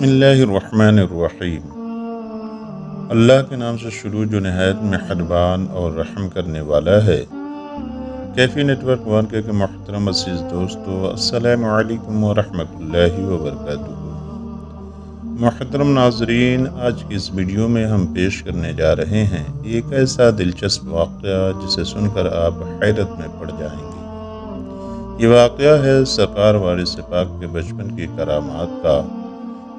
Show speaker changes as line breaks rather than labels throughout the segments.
بسم اللہ الرحمن الرحیم۔ اللہ کے نام سے شروع جو نہایت مہربان اور رحم کرنے والا ہے۔ کیفی نیٹ ورک وان کے محترم عزیز دوستو، السلام علیکم ورحمۃ اللہ وبرکاتہ۔ محترم ناظرین، آج کی اس ویڈیو میں ہم پیش کرنے جا رہے ہیں ایک ایسا دلچسپ واقعہ جسے سن کر آپ حیرت میں پڑ جائیں گے۔ یہ واقعہ ہے سرکار وارث پاک کے بچپن کی کرامات کا،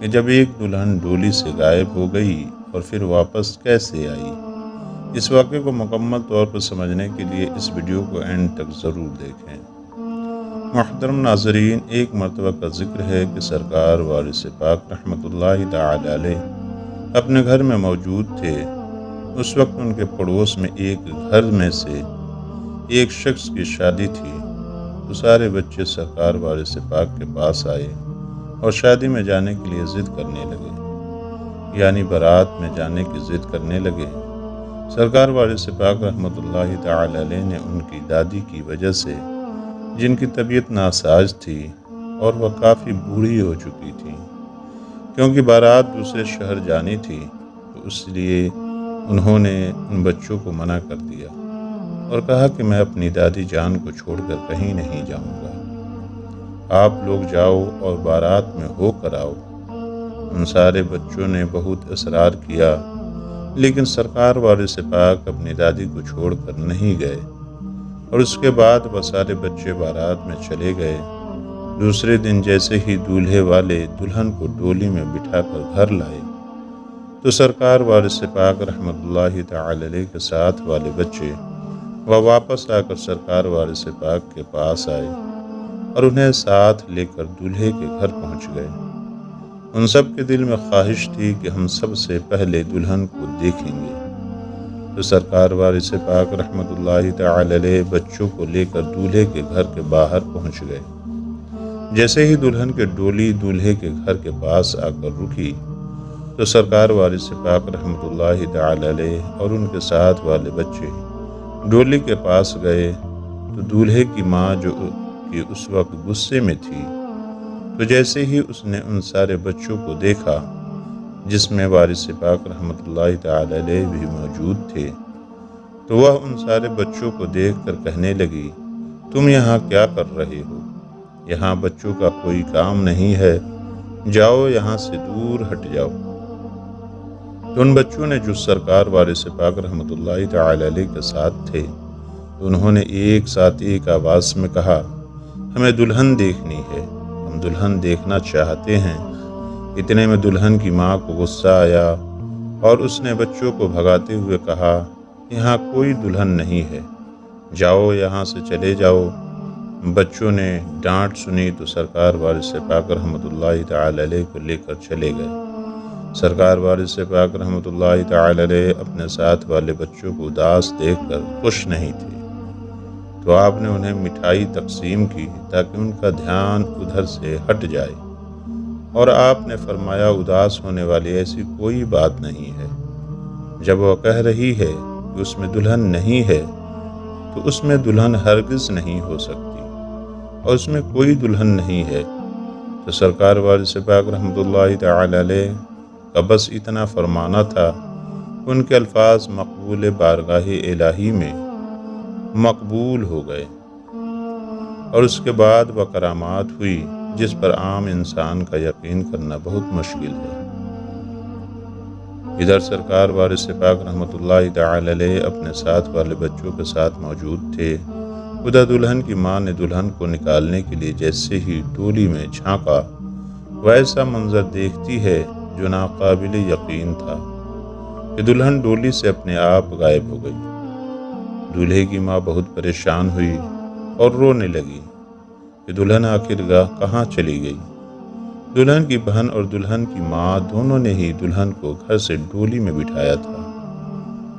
کہ جب ایک دلہن ڈولی سے غائب ہو گئی اور پھر واپس کیسے آئی۔ اس واقعے کو مکمل طور پر سمجھنے کے لیے اس ویڈیو کو اینڈ تک ضرور دیکھیں۔ محترم ناظرین، ایک مرتبہ کا ذکر ہے کہ سرکار وارث پاک رحمۃ اللہ تعالی علیہ اپنے گھر میں موجود تھے۔ اس وقت ان کے پڑوس میں ایک گھر میں سے ایک شخص کی شادی تھی، تو سارے بچے سرکار وارث پاک کے پاس آئے اور شادی میں جانے کے لیے ضد کرنے لگے، یعنی بارات میں جانے کی ضد کرنے لگے۔ سرکار وارث پاک رحمۃ اللہ تعالی علیہ نے ان کی دادی کی وجہ سے، جن کی طبیعت ناساز تھی اور وہ کافی بوڑھی ہو چکی تھی، کیونکہ بارات دوسرے شہر جانی تھی، تو اس لیے انہوں نے ان بچوں کو منع کر دیا اور کہا کہ میں اپنی دادی جان کو چھوڑ کر کہیں نہیں جاؤں گا، آپ لوگ جاؤ اور بارات میں ہو کر آؤ۔ ان سارے بچوں نے بہت اصرار کیا، لیکن سرکار وارث پاک اپنی دادی کو چھوڑ کر نہیں گئے، اور اس کے بعد وہ سارے بچے بارات میں چلے گئے۔ دوسرے دن جیسے ہی دولہے والے دلہن کو ڈولی میں بٹھا کر گھر لائے، تو سرکار وارث پاک رحمۃ اللہ تعالی علیہ کے ساتھ والے بچے وہ واپس آ کر سرکار وارث پاک کے پاس آئے اور انہیں ساتھ لے کر دولہے کے گھر پہنچ گئے۔ ان سب کے دل میں خواہش تھی کہ ہم سب سے پہلے دلہن کو دیکھیں گے، تو سرکار وارث پاک رحمۃ اللہ تعالی علیہ بچوں کو لے کر دولہے کے گھر کے باہر پہنچ گئے۔ جیسے ہی دلہن کے ڈولی دولہے کے گھر کے پاس آ کر رکی، تو سرکار وارث پاک رحمۃ اللہ تعالی علیہ اور ان کے ساتھ والے بچے ڈولی کے پاس گئے، تو دولہے کی ماں جو کہ اس وقت غصے میں تھی، تو جیسے ہی اس نے ان سارے بچوں کو دیکھا، جس میں وارث پاک رحمۃ اللہ تعالی علیہ بھی موجود تھے، تو وہ ان سارے بچوں کو دیکھ کر کہنے لگی، تم یہاں کیا کر رہے ہو؟ یہاں بچوں کا کوئی کام نہیں ہے، جاؤ یہاں سے دور ہٹ جاؤ۔ تو ان بچوں نے جو سرکار وارث پاک رحمۃ اللہ تعالی علیہ کے ساتھ تھے، تو انہوں نے ایک ساتھ ایک آواز میں کہا، ہمیں دلہن دیکھنی ہے، ہم دلہن دیکھنا چاہتے ہیں۔ اتنے میں دلہن کی ماں کو غصہ آیا اور اس نے بچوں کو بھگاتے ہوئے کہا، یہاں کوئی دلہن نہیں ہے، جاؤ یہاں سے چلے جاؤ۔ بچوں نے ڈانٹ سنی تو سرکار وارث پاک رحمۃ اللہ تعالی علیہ کو لے کر چلے گئے۔ سرکار وارث پاک رحمۃ اللہ تعالی علیہ اپنے ساتھ والے بچوں کو اداس دیکھ کر خوش نہیں تھے، تو آپ نے انہیں مٹھائی تقسیم کی تاکہ ان کا دھیان ادھر سے ہٹ جائے، اور آپ نے فرمایا، اداس ہونے والی ایسی کوئی بات نہیں ہے۔ جب وہ کہہ رہی ہے کہ اس میں دلہن نہیں ہے، تو اس میں دلہن ہرگز نہیں ہو سکتی، اور اس میں کوئی دلہن نہیں ہے۔ تو سرکار وارث پاک رحمۃ اللہ تعالی علیہ کا بس اتنا فرمانا تھا، ان کے الفاظ مقبول بارگاہ الہی میں مقبول ہو گئے، اور اس کے بعد وہ کرامات ہوئی جس پر عام انسان کا یقین کرنا بہت مشکل ہے۔ ادھر سرکار وارث پاک رحمۃ اللہ تعالی علیہ اپنے ساتھ والے بچوں کے ساتھ موجود تھے۔ ادھر دلہن کی ماں نے دلہن کو نکالنے کے لیے جیسے ہی ڈولی میں جھانکا، ویسا منظر دیکھتی ہے جو ناقابل یقین تھا کہ دلہن ڈولی سے اپنے آپ غائب ہو گئی۔ دولہے کی ماں بہت پریشان ہوئی اور رونے لگی کہ دلہن آخرکار کہاں چلی گئی۔ دلہن کی بہن اور دلہن کی ماں دونوں نے ہی دلہن کو گھر سے ڈولی میں بٹھایا تھا،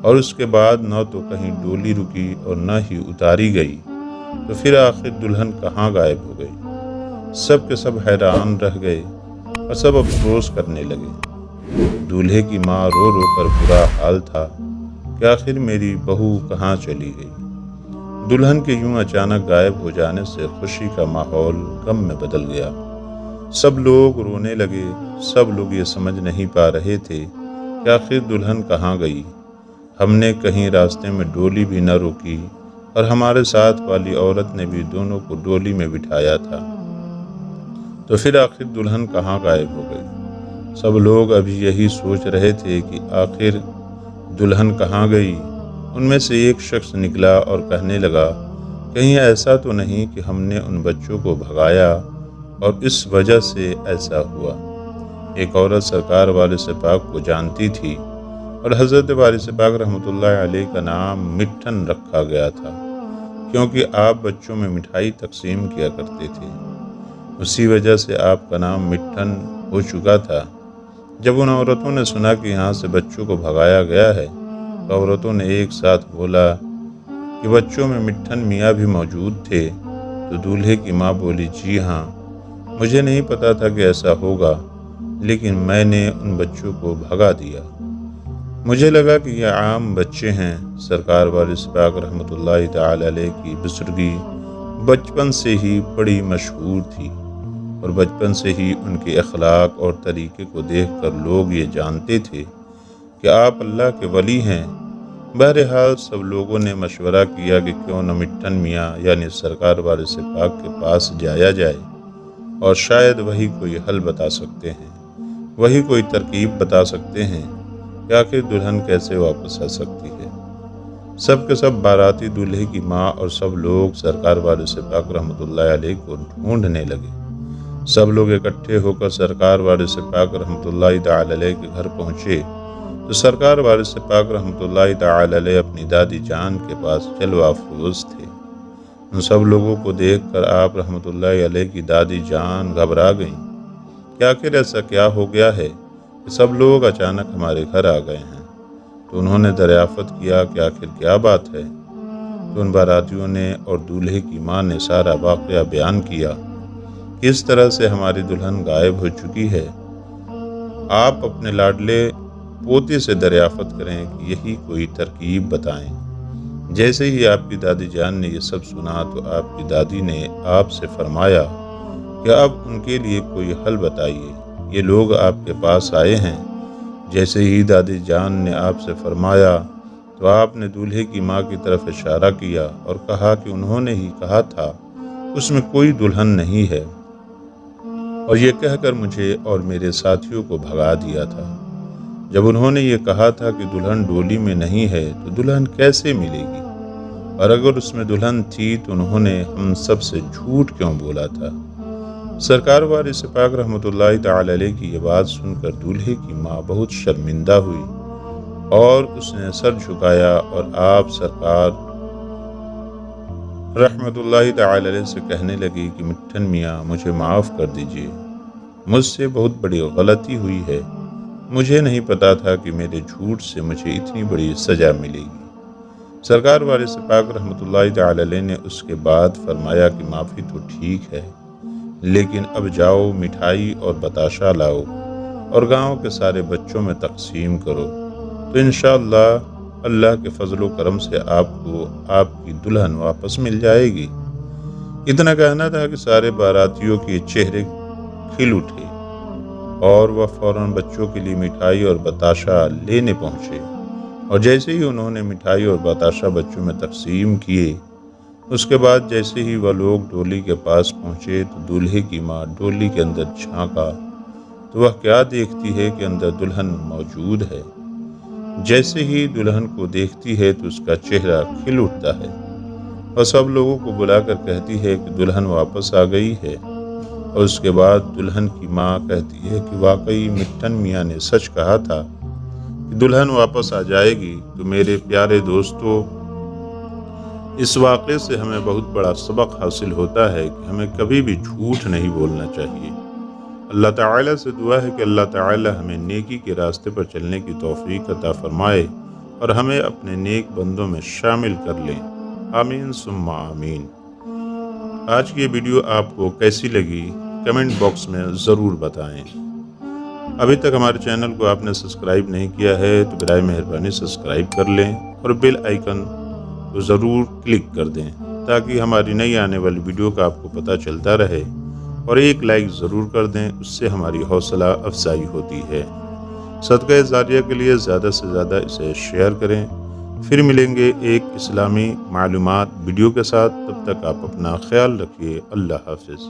اور اس کے بعد نہ تو کہیں ڈولی رکی اور نہ ہی اتاری گئی، تو پھر آخر دلہن کہاں غائب ہو گئی۔ سب کے سب حیران رہ گئے اور سب افسوس کرنے لگے۔ دولہے کی ماں رو رو کر برا حال تھا کہ آخر میری بہو کہاں چلی گئی۔ دلہن کے یوں اچانک غائب ہو جانے سے خوشی کا ماحول غم میں بدل گیا۔ सब लोग रोने लगे। सब लोग ये समझ नहीं पा रहे थे कि आखिर दुल्हन कहाँ गई। हमने कहीं रास्ते में डोली भी न रोकी और हमारे साथ वाली औरत ने भी दोनों को डोली में बिठाया था। तो फिर आखिर दुल्हन कहाँ गायब हो गई। सब लोग अभी यही सोच रहे थे कि आखिर दुल्हन कहाँ गई। उनमें से एक शख्स निकला और कहने लगा, कहीं ऐसा तो नहीं कि हमने उन बच्चों को भगाया और इस वजह से ऐसा हुआ। एक औरत सरकार वाले से पाक को जानती थी और हज़रत वाले से पाक रहमतुल्लाह अलैह का नाम मिट्ठन रखा गया था, क्योंकि आप बच्चों में मिठाई तकसीम किया करते थे। उसी वजह से आपका नाम मिट्ठन हो चुका था। जब उन औरतों ने सुना कि यहाँ से बच्चों को भगाया गया है, तो औरतों ने एक साथ बोला कि बच्चों में मिट्ठन मियाँ भी मौजूद थे। तो दूल्हे की माँ बोली, जी हाँ, मुझे नहीं पता था कि ऐसा होगा, लेकिन मैंने उन बच्चों को भगा दिया। मुझे लगा कि ये आम बच्चे हैं। सरकार वाले पाक रहमतुल्लाह ताला अलैह की बुजुर्गी बचपन से ही बड़ी मशहूर थी और बचपन से ही उनके अखलाक और तरीके को देखकर लोग ये जानते थे कि आप अल्लाह के वली हैं। बहरहाल सब लोगों ने मशवरा किया कि क्यों न मिट्ठन मियाँ यानी सरकार वाले से पाक के पास जाया जाए और शायद वही कोई हल बता सकते हैं, वही कोई तरकीब बता सकते हैं कि आखिर दुल्हन कैसे वापस आ सकती है। सब के सब बाराती दूल्हे की माँ और सब लोग सरकार वाले से पाक रहमतुल्लाह अलैह को ढूंढने लगे। सब लोग इकट्ठे होकर सरकार वाले से पाक रहमतुल्लाह ताला अलैह के घर पहुँचे तो सरकार वाले से पाक रहमतुल्लाह ताला अलैह अपनी दादी जान के पास जलवा अफरोज थे। उन सब लोगों को देखकर आप रहमतुल्लाह अलैह की दादी जान घबरा गईं कि आखिर ऐसा क्या हो गया है कि सब लोग अचानक हमारे घर आ गए हैं। तो उन्होंने दरियाफ़त किया कि आखिर क्या बात है। तो उन बारातियों ने और दूल्हे की माँ ने सारा वाक़या बयान किया, किस तरह से हमारी दुल्हन गायब हो चुकी है। आप अपने लाडले पोते से दरियाफ़त करें कि यही कोई तरकीब बताएं। जैसे ही आपकी दादी जान ने ये सब सुना तो आपकी दादी ने आपसे फरमाया कि अब उनके लिए कोई हल बताइए, ये लोग आपके पास आए हैं। जैसे ही दादी जान ने आपसे फरमाया तो आपने दूल्हे की माँ की तरफ इशारा किया और कहा कि उन्होंने ही कहा था उसमें कोई दुल्हन नहीं है, और ये कहकर मुझे और मेरे साथियों को भगा दिया था। जब उन्होंने ये कहा था कि दुल्हन डोली में नहीं है तो दुल्हन कैसे मिलेगी, और अगर उसमें दुल्हन थी तो उन्होंने हम सब से झूठ क्यों बोला था। सरकार वाले से पाक रहमतुल्लाह ताला अलैह की ये बात सुनकर दूल्हे की माँ बहुत शर्मिंदा हुई और उसने सर झुकाया और आप सरकार रहमतुल्लाह ताला अलैह से कहने लगी कि मिट्ठन मियाँ, मुझे माफ़ कर दीजिए, मुझसे बहुत बड़ी गलती हुई है। मुझे नहीं पता था कि मेरे झूठ से मुझे इतनी बड़ी सज़ा मिलेगी। सरकार वाले से पाक रहमतुल्लाह ताला अलैह ने उसके बाद फरमाया कि माफ़ी तो ठीक है, लेकिन अब जाओ मिठाई और बताशा लाओ और गांव के सारे बच्चों में तकसीम करो, तो इंशाअल्लाह अल्लाह के फजलो करम से आपको आपकी दुल्हन वापस मिल जाएगी। इतना कहना था कि सारे बारातियों के चेहरे खिल उठे और वह फौरन बच्चों के लिए मिठाई और बताशा लेने पहुँचे। और जैसे ही उन्होंने मिठाई और बताशा बच्चों में तकसीम किए, उसके बाद जैसे ही वह लोग डोली के पास पहुँचे तो दूल्हे की माँ डोली के अंदर झांका तो वह क्या देखती है कि अंदर दुल्हन मौजूद है। जैसे ही दुल्हन को देखती है तो उसका चेहरा खिल उठता है और सब लोगों को बुलाकर कहती है कि दुल्हन वापस आ गई है। और उसके बाद दुल्हन की माँ कहती है कि वाकई मिट्ठन मियाँ ने सच कहा था कि दुल्हन वापस आ जाएगी। तो मेरे प्यारे दोस्तों, इस वाक़े से हमें बहुत बड़ा सबक हासिल होता है कि हमें कभी भी झूठ नहीं बोलना चाहिए। अल्लाह ताला से दुआ है कि अल्लाह ताला हमें नेकी के रास्ते पर चलने की तौफीक अता फरमाए और हमें अपने नेक बंदों में शामिल कर लें। आमीन सुम्मा आमीन। आज की ये वीडियो आपको कैसी लगी कमेंट बॉक्स में ज़रूर बताएं। अभी तक हमारे चैनल को आपने सब्सक्राइब नहीं किया है तो बराए मेहरबानी सब्सक्राइब कर लें और बेल आइकन को ज़रूर क्लिक कर दें ताकि हमारी नई आने वाली वीडियो का आपको पता चलता रहे اور ایک لائک ضرور کر دیں، اس سے ہماری حوصلہ افزائی ہوتی ہے۔ صدقہ جاریہ کے لیے زیادہ سے زیادہ اسے شیئر کریں۔ پھر ملیں گے ایک اسلامی معلومات ویڈیو کے ساتھ، تب تک آپ اپنا خیال رکھیے۔ اللہ حافظ۔